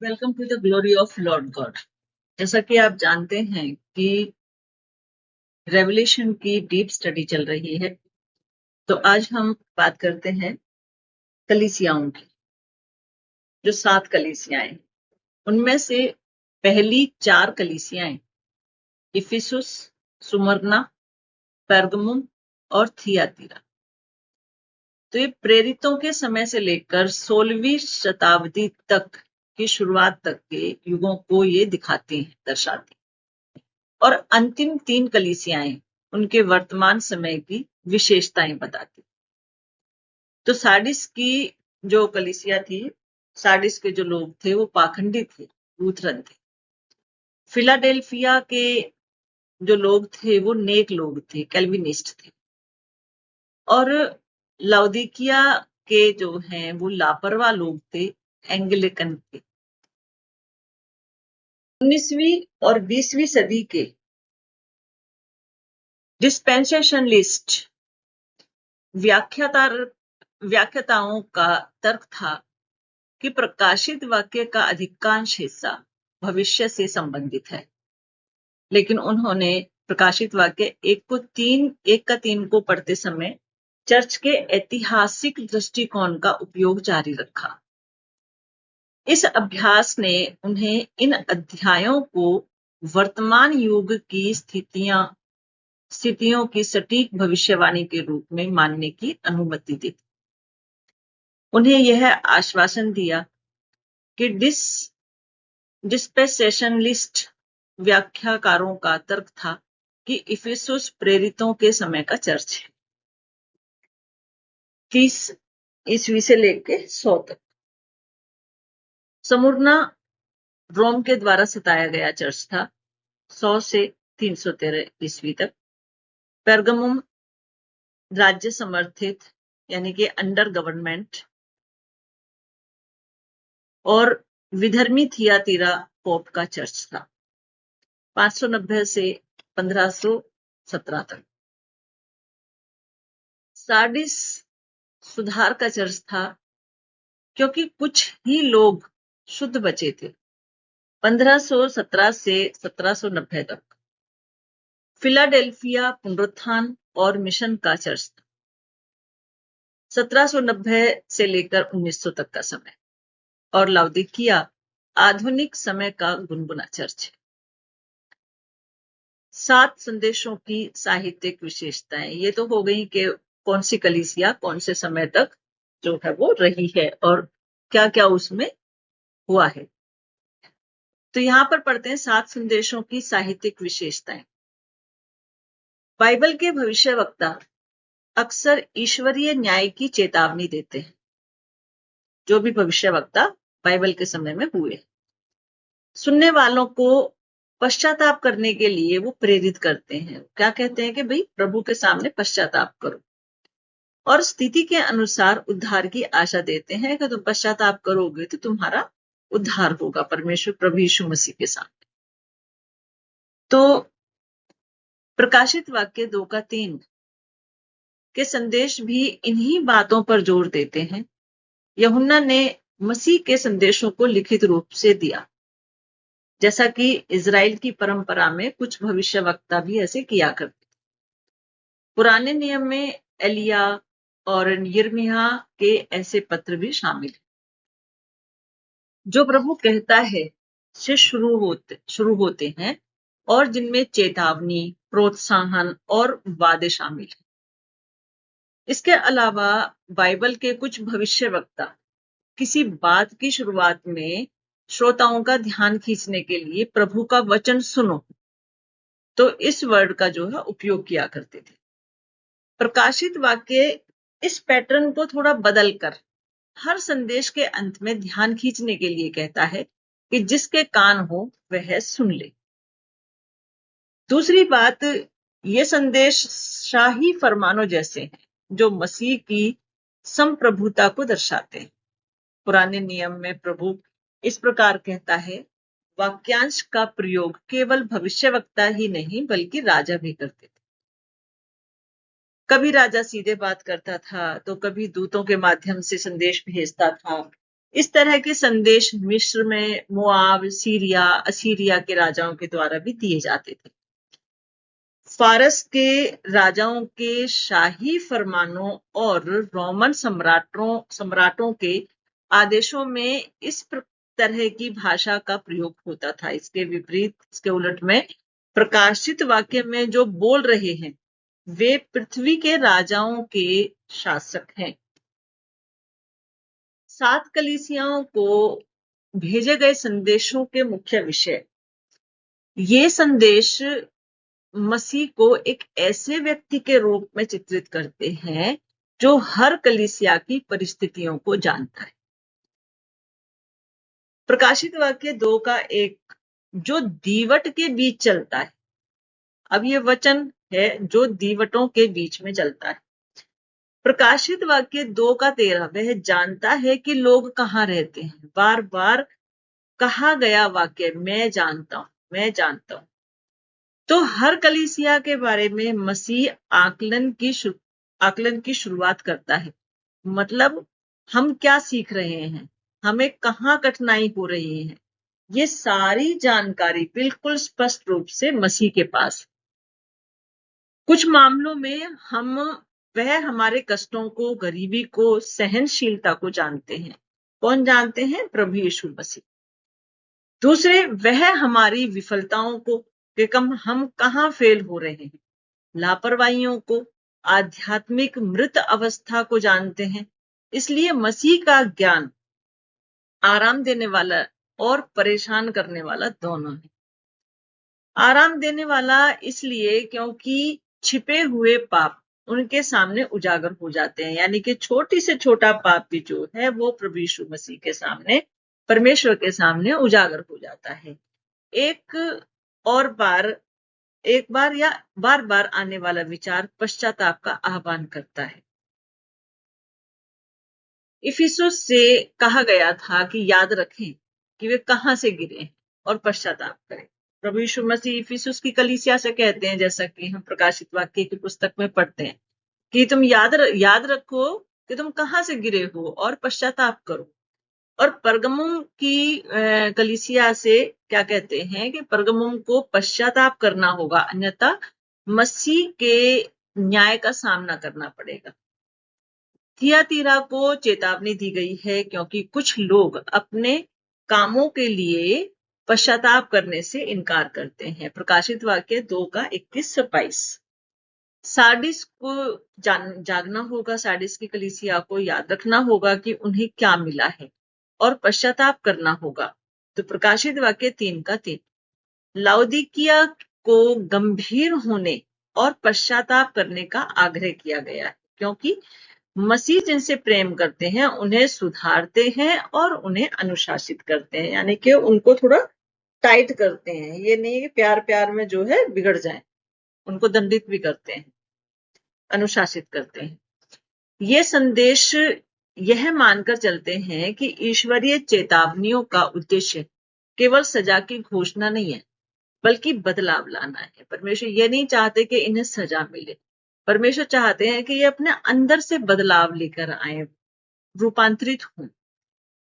Welcome to the glory of Lord God. जैसा कि आप जानते हैं कि रेवलेशन की डीप स्टडी चल रही है, तो आज हम बात करते हैं कलीसियाओं की। जो 7 कलीसियाएं, उनमें से पहली 4 कलीसियाएं इफिसुस, सुमरना, पेर्गमुम और थियातीरा। तो ये प्रेरितों के समय से लेकर 16वीं शताब्दी तक की शुरुआत तक के युगों को ये दिखाती हैं, दर्शाती हैं। और अंतिम 3 कलीसियाएं उनके वर्तमान समय की विशेषताएं बताती। तो सार्डिस की जो कलीसिया थी, सार्डिस के जो लोग थे वो पाखंडी थे, लूथरन थे। फिलाडेल्फिया के जो लोग थे वो नेक लोग थे, कैल्विनिस्ट थे। और लाउदिकिया के जो हैं वो लापरवाह लोग थे, एंग्लिकन थे। 19वीं और 20वीं सदी के डिस्पेंसेशनलिस्ट व्याख्याताओं का तर्क था कि प्रकाशित वाक्य का अधिकांश हिस्सा भविष्य से संबंधित है, लेकिन उन्होंने प्रकाशित वाक्य 1:3 को पढ़ते समय चर्च के ऐतिहासिक दृष्टिकोण का उपयोग जारी रखा। इस अभ्यास ने उन्हें इन अध्यायों को वर्तमान युग की स्थितियों की सटीक भविष्यवाणी के रूप में मानने की अनुमति दी। उन्हें यह आश्वासन दिया कि डिस्पेंसेशनलिस्ट व्याख्याकारों का तर्क था कि इफिसुस प्रेरितों के समय का चर्च है, 30 ईस्वी से लेकर 100 तक। स्मुर्ना रोम के द्वारा सताया गया चर्च था, 100 से 313 ईस्वी तक। पेर्गमुम राज्य समर्थित यानी कि अंडर गवर्नमेंट, और विधर्मी थियातीरा पोप का चर्च था, 590 से 1517 तक। सार्डिस सुधार का चर्च था, क्योंकि कुछ ही लोग शुद्ध बचे थे, 1517 से 1790 तक। फिलाडेल्फिया पुनरुत्थान और मिशन का चर्च था, 1790 से लेकर 1900 तक का समय। और लाउदिकिया आधुनिक समय का गुनगुना चर्च है। 7 संदेशों की साहित्यिक विशेषताएं, ये तो हो गई कि कौन सी कलीसिया कौन से समय तक जो है वो रही है और क्या क्या उसमें हुआ है। तो यहां पर पढ़ते हैं 7 संदेशों की साहित्यिक विशेषताएं। बाइबल के भविष्यवक्ता अक्सर ईश्वरीय न्याय की चेतावनी देते हैं। जो भी भविष्यवक्ता बाइबल के समय में हुए, सुनने वालों को पश्चाताप करने के लिए वो प्रेरित करते हैं। क्या कहते हैं कि भाई प्रभु के सामने पश्चाताप करो, और स्थिति के अनुसार उद्धार की आशा देते हैं कि तुम पश्चाताप करोगे तो तुम्हारा उद्धार होगा परमेश्वर प्रभु यीशु मसीह के सामने। तो प्रकाशित वाक्य 2:3 के संदेश भी इन्हीं बातों पर जोर देते हैं। यूहन्ना ने मसीह के संदेशों को लिखित रूप से दिया, जैसा कि इजराइल की परंपरा में कुछ भविष्यवक्ता भी ऐसे किया करते। पुराने नियम में एलिया और यिर्मयाह के ऐसे पत्र भी शामिल हैं, जो प्रभु कहता है से शुरू होते हैं और जिनमें चेतावनी, प्रोत्साहन और वादे शामिल हैं। इसके अलावा बाइबल के कुछ भविष्यवक्ता किसी बात की शुरुआत में श्रोताओं का ध्यान खींचने के लिए प्रभु का वचन सुनो, तो इस वर्ड का जो है उपयोग किया करते थे। प्रकाशित वाक्य इस पैटर्न को थोड़ा बदलकर हर संदेश के अंत में ध्यान खींचने के लिए कहता है कि जिसके कान हो वह सुन ले। दूसरी बात, ये संदेश शाही फरमानों जैसे हैं, जो मसीह की संप्रभुता को दर्शाते हैं। पुराने नियम में प्रभु इस प्रकार कहता है, वाक्यांश का प्रयोग केवल भविष्यवक्ता ही नहीं बल्कि राजा भी करते थे। कभी राजा सीधे बात करता था, तो कभी दूतों के माध्यम से संदेश भेजता था। इस तरह के संदेश मिस्र में मोआब, सीरिया, असीरिया के राजाओं के द्वारा भी दिए जाते थे। फारस के राजाओं के शाही फरमानों और रोमन सम्राटों के आदेशों में इस तरह की भाषा का प्रयोग होता था। इसके विपरीत, इसके उलट में प्रकाशित वाक्य में जो बोल रहे हैं वे पृथ्वी के राजाओं के शासक हैं। 7 कलीसियाओं को भेजे गए संदेशों के मुख्य विषय। ये संदेश मसीह को एक ऐसे व्यक्ति के रूप में चित्रित करते हैं जो हर कलीसिया की परिस्थितियों को जानता है। प्रकाशित वाक्य 2 का 1 जो दीवट के बीच चलता है। अब ये वचन है जो दीवटों के बीच में चलता है। प्रकाशित वाक्य 2 का 13 वह जानता है कि लोग कहाँ रहते हैं। बार बार कहा गया वाक्य मैं जानता हूं, मैं जानता हूं। तो हर कलीसिया के बारे में मसीह आकलन की शुरुआत करता है। मतलब हम क्या सीख रहे हैं, हमें कहाँ कठिनाई हो रही है, ये सारी जानकारी बिल्कुल स्पष्ट रूप से मसीह के पास। कुछ मामलों में वह हमारे कष्टों को, गरीबी को, सहनशीलता को जानते हैं। कौन जानते हैं? प्रभु यीशु मसीह। दूसरे, वह हमारी विफलताओं को कि हम कहाँ फेल हो रहे हैं, लापरवाहियों को, आध्यात्मिक मृत अवस्था को जानते हैं। इसलिए मसीह का ज्ञान आराम देने वाला और परेशान करने वाला दोनों है। आराम देने वाला इसलिए क्योंकि छिपे हुए पाप उनके सामने उजागर हो जाते हैं, यानी कि छोटी से छोटा पाप भी जो है वो प्रभु यीशु मसीह के सामने, परमेश्वर के सामने उजागर हो जाता है। एक बार या बार बार आने वाला विचार पश्चाताप का आह्वान करता है। इफिसुस से कहा गया था कि याद रखें कि वे कहां से गिरे और पश्चाताप करें। प्रभु यीशु मसीह इफिसुस की कलीसिया से कहते हैं, जैसा कि हम प्रकाशित वाक्य की पुस्तक में पढ़ते हैं, कि तुम याद रखो कि तुम कहां से गिरे हो और पश्चाताप करो। और परगमुम की कलीसिया से क्या कहते हैं कि परगमुम को पश्चाताप करना होगा, अन्यथा मसीह के न्याय का सामना करना पड़ेगा। थियातीरा को चेतावनी दी गई है क्योंकि कुछ लोग अपने कामों के लिए पश्चाताप करने से इनकार करते हैं। प्रकाशित वाक्य 2 का 21-22। सार्डिस को जागना होगा, सार्डिस की कलीसिया को याद रखना होगा कि उन्हें क्या मिला है और पश्चाताप करना होगा। तो प्रकाशित वाक्य 3 का 3। लाउदीकिया को गंभीर होने और पश्चाताप करने का आग्रह किया गया है, क्योंकि मसीह जिनसे प्रेम करते हैं उन्हें सुधारते हैं और उन्हें अनुशासित करते हैं, यानी कि उनको थोड़ा टाइट करते हैं। ये नहीं कि प्यार प्यार में जो है बिगड़ जाए, उनको दंडित भी करते हैं, अनुशासित करते हैं। ये संदेश यह मानकर चलते हैं कि ईश्वरीय चेतावनियों का उद्देश्य केवल सजा की घोषणा नहीं है, बल्कि बदलाव लाना है। परमेश्वर ये नहीं चाहते कि इन्हें सजा मिले, परमेश्वर चाहते हैं कि ये अपने अंदर से बदलाव लेकर आए, रूपांतरित हों।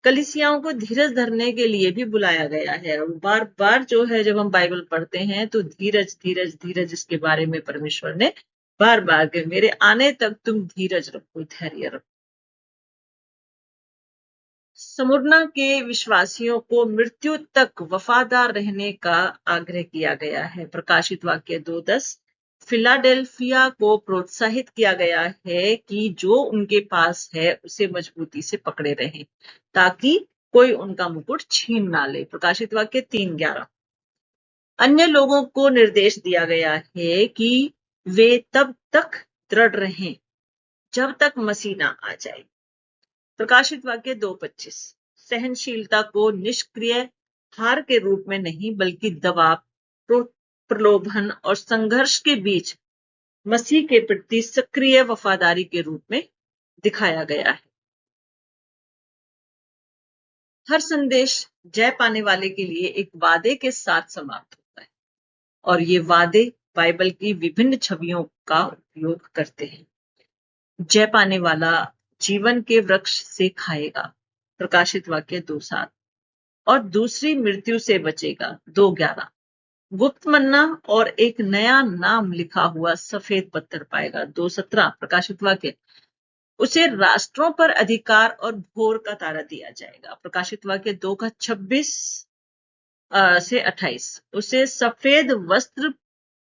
कलीसियाओं को धीरज धरने के लिए भी बुलाया गया है। और बार बार जो है जब हम बाइबल पढ़ते हैं तो धीरज धीरज धीरज इसके बारे में परमेश्वर ने बार बार के मेरे आने तक तुम धीरज रखो, धैर्य रखो। स्मुरना के विश्वासियों को मृत्यु तक वफादार रहने का आग्रह किया गया है। प्रकाशित वाक्य 2:10। फिलाडेल्फिया को प्रोत्साहित किया गया है कि जो उनके पास है उसे मजबूती से पकड़े रहें, ताकि कोई उनका मुकुट छीन ना ले। प्रकाशित वाक्य 3:11। अन्य लोगों को निर्देश दिया गया है कि वे तब तक दृढ़ रहें जब तक मसीह ना आ जाए। प्रकाशित वाक्य 2:25। सहनशीलता को निष्क्रिय हार के रूप में नहीं, बल्कि दबाव, प्रलोभन और संघर्ष के बीच मसीह के प्रति सक्रिय वफादारी के रूप में दिखाया गया है। हर संदेश जय पाने वाले के लिए एक वादे के साथ समाप्त होता है, और ये वादे बाइबल की विभिन्न छवियों का उपयोग करते हैं। जय पाने वाला जीवन के वृक्ष से खाएगा, प्रकाशित वाक्य 2:7। और दूसरी मृत्यु से बचेगा 2:11। गुप्त मन्ना और एक नया नाम लिखा हुआ सफेद पत्थर पाएगा 2:17। प्रकाशित वाक्य। उसे राष्ट्रों पर अधिकार और भोर का तारा दिया जाएगा। प्रकाशित वाक्य 2:26 से 28।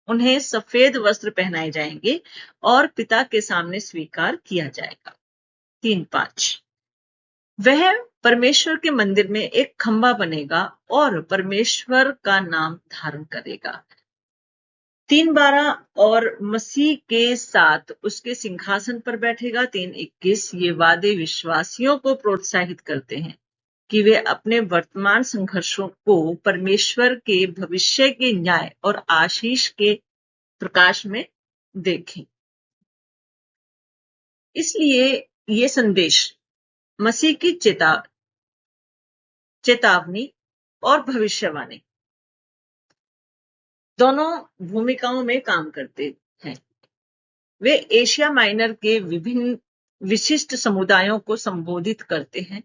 उन्हें सफेद वस्त्र पहनाए जाएंगे और पिता के सामने स्वीकार किया जाएगा। 3:5। वह परमेश्वर के मंदिर में एक खंभा बनेगा और परमेश्वर का नाम धारण करेगा। 3:12। और मसीह के साथ उसके सिंहासन पर बैठेगा। 3:21। ये वादे विश्वासियों को प्रोत्साहित करते हैं कि वे अपने वर्तमान संघर्षों को परमेश्वर के भविष्य के न्याय और आशीष के प्रकाश में देखें। इसलिए ये संदेश मसीह की चेतावनी और भविष्यवाणी दोनों भूमिकाओं में काम करते हैं। वे एशिया माइनर के विभिन्न विशिष्ट समुदायों को संबोधित करते हैं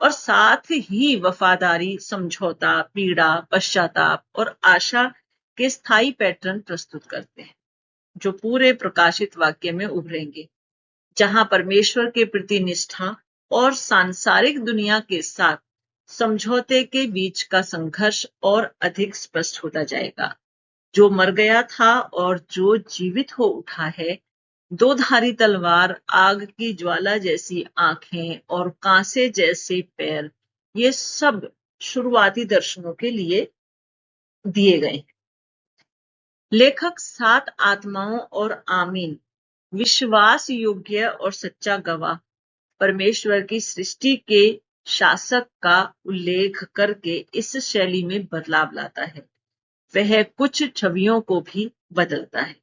और साथ ही वफादारी, समझौता, पीड़ा, पश्चाताप और आशा के स्थायी पैटर्न प्रस्तुत करते हैं, जो पूरे प्रकाशित वाक्य में उभरेंगे, जहां परमेश्वर के प्रति निष्ठा और सांसारिक दुनिया के साथ समझौते के बीच का संघर्ष और अधिक स्पष्ट होता जाएगा। जो मर गया था और जो जीवित हो उठा है, दो-धारी तलवार, आग की ज्वाला जैसी आंखें और कांसे जैसे पैर, ये सब शुरुआती दर्शनों के लिए दिए गए। लेखक 7 आत्माओं और आमीन, विश्वास योग्य और सच्चा गवाह, परमेश्वर की सृष्टि के शासक का उल्लेख करके इस शैली में बदलाव लाता है। वह कुछ छवियों को भी बदलता है।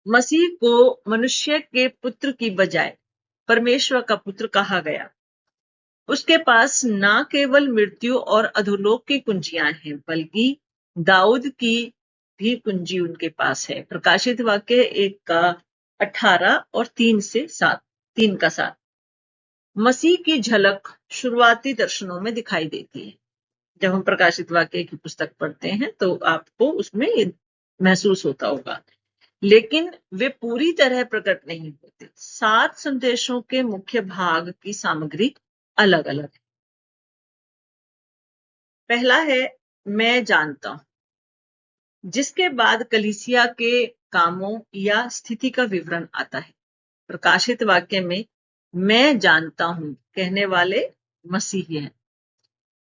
मसीह को मनुष्य के पुत्र की बजाय परमेश्वर का पुत्र कहा गया। उसके पास न केवल मृत्यु और अधोलोक की कुंजियां हैं, बल्कि दाऊद की भी कुंजी उनके पास है। प्रकाशित वाक्य 1:18 और 3:7। मसीह की झलक शुरुआती दर्शनों में दिखाई देती है। जब हम प्रकाशित वाक्य की पुस्तक पढ़ते हैं तो आपको उसमें महसूस होता होगा, लेकिन वे पूरी तरह प्रकट नहीं होते। 7 संदेशों के मुख्य भाग की सामग्री अलग अलग है। पहला है मैं जानता हूं, जिसके बाद कलीसिया के कामों या स्थिति का विवरण आता है। प्रकाशित वाक्य में मैं जानता हूं कहने वाले मसीही हैं,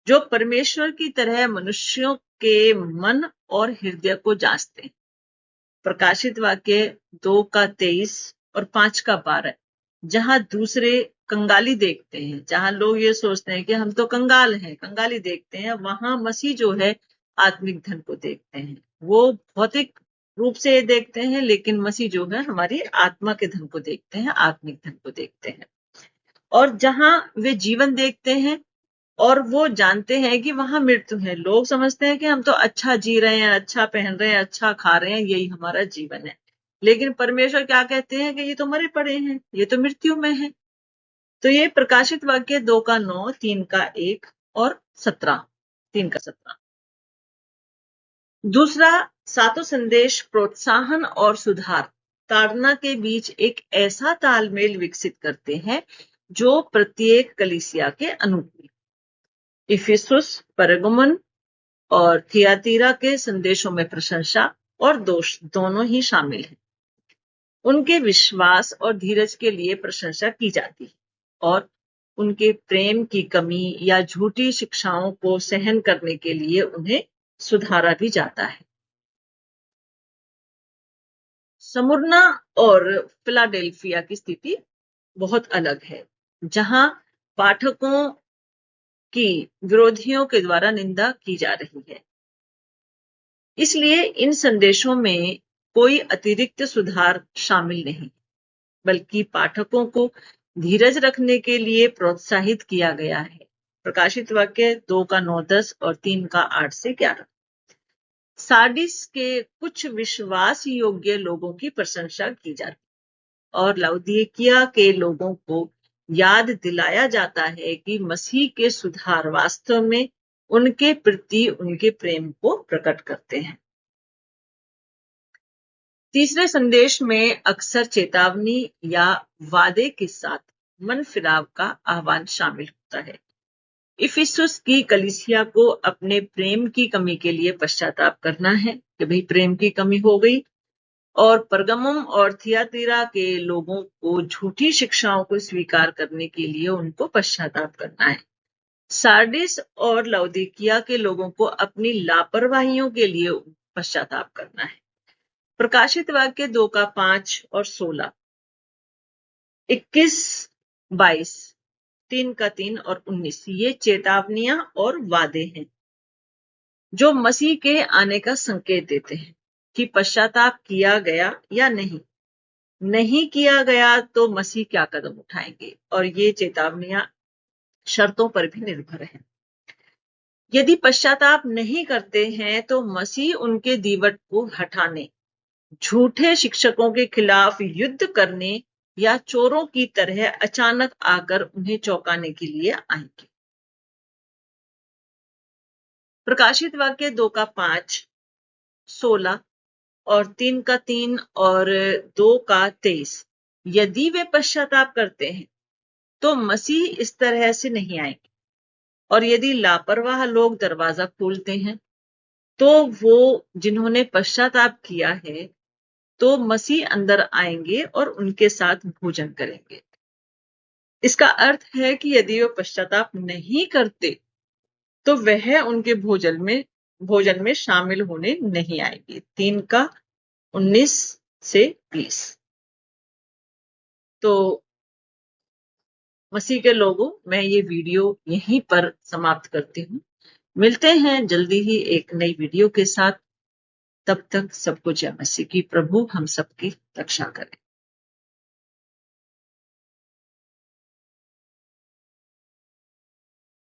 जो परमेश्वर की तरह मनुष्यों के मन और हृदय को जांचते हैं। प्रकाशित वाक्य 2:23 और 5:12, जहां दूसरे कंगाली देखते हैं, जहां लोग ये सोचते हैं कि हम तो कंगाल हैं, कंगाली देखते हैं, वहां मसीह जो है आत्मिक धन को देखते हैं। वो भौतिक रूप से ये देखते हैं, लेकिन मसीह जो है हमारी आत्मा के धन को देखते हैं, आत्मिक धन को देखते हैं। और जहां वे जीवन देखते हैं और वो जानते हैं कि वहां मृत्यु है। लोग समझते हैं कि हम तो अच्छा जी रहे हैं, अच्छा पहन रहे हैं, अच्छा खा रहे हैं, यही हमारा जीवन है। लेकिन परमेश्वर क्या कहते हैं कि ये तो मरे पड़े हैं, ये तो मृत्यु में है। तो ये प्रकाशित वाक्य 2:9, 3:1 और 17, 3:17। दूसरा, सातों संदेश प्रोत्साहन और सुधार ताड़ना के बीच एक ऐसा तालमेल विकसित करते हैं जो प्रत्येक कलीसिया के अनुकूल। इफिसुस, परगमुन और थियातीरा के संदेशों में प्रशंसा और दोष दोनों ही शामिल हैं। उनके विश्वास और धीरज के लिए प्रशंसा की जाती है और उनके प्रेम की कमी या झूठी शिक्षाओं को सहन करने के लिए उन्हें सुधारा भी जाता है। स्मुरना और फिलाडेल्फिया की स्थिति बहुत अलग है, जहां पाठकों की विरोधियों के द्वारा निंदा की जा रही है। इसलिए इन संदेशों में कोई अतिरिक्त सुधार शामिल नहीं, बल्कि पाठकों को धीरज रखने के लिए प्रोत्साहित किया गया है। प्रकाशित वाक्य 2:9-10 और 3:8 से 11। सार्डिस के कुछ विश्वास योग्य लोगों की प्रशंसा की जाती और लाउदिकिया के लोगों को याद दिलाया जाता है कि मसीह के सुधार वास्तव में उनके प्रति उनके प्रेम को प्रकट करते हैं। तीसरे संदेश में अक्सर चेतावनी या वादे के साथ मन फिराव का आह्वान शामिल होता है। इफिसुस की कलीसिया को अपने प्रेम की कमी के लिए पश्चाताप करना है कि भाई प्रेम की कमी हो गई, और परगमुम और थियातीरा के लोगों को झूठी शिक्षाओं को स्वीकार करने के लिए उनको पश्चाताप करना है। सार्डिस और लौदीकिया के लोगों को अपनी लापरवाहियों के लिए पश्चाताप करना है। प्रकाशित वाक्य 2:5 और 16, 21, 22, 3:3 और 19 ये चेतावनियां और वादे हैं जो मसीह के आने का संकेत देते हैं कि पश्चाताप किया गया या नहीं किया गया तो मसीह क्या कदम उठाएंगे, और ये चेतावनियां शर्तों पर भी निर्भर हैं। यदि पश्चाताप नहीं करते हैं तो मसीह उनके दीवट को हटाने, झूठे शिक्षकों के खिलाफ युद्ध करने या चोरों की तरह अचानक आकर उन्हें चौंकाने के लिए आएंगे। प्रकाशित वाक्य 2:5, 16 और 3:3 और 2:23, यदि वे पश्चाताप करते हैं तो मसीह इस तरह से नहीं आएंगे, और यदि लापरवाह लोग दरवाजा खोलते हैं तो वो जिन्होंने पश्चाताप किया है तो मसीह अंदर आएंगे और उनके साथ भोजन करेंगे। इसका अर्थ है कि यदि वो पश्चाताप नहीं करते तो वह उनके भोजन में शामिल होने नहीं आएंगे। 3:19 से 20। तो मसीह के लोगों, मैं ये वीडियो यहीं पर समाप्त करती हूँ। मिलते हैं जल्दी ही एक नई वीडियो के साथ। तब तक सबको जय मसीह की। प्रभु हम सबकी रक्षा करें।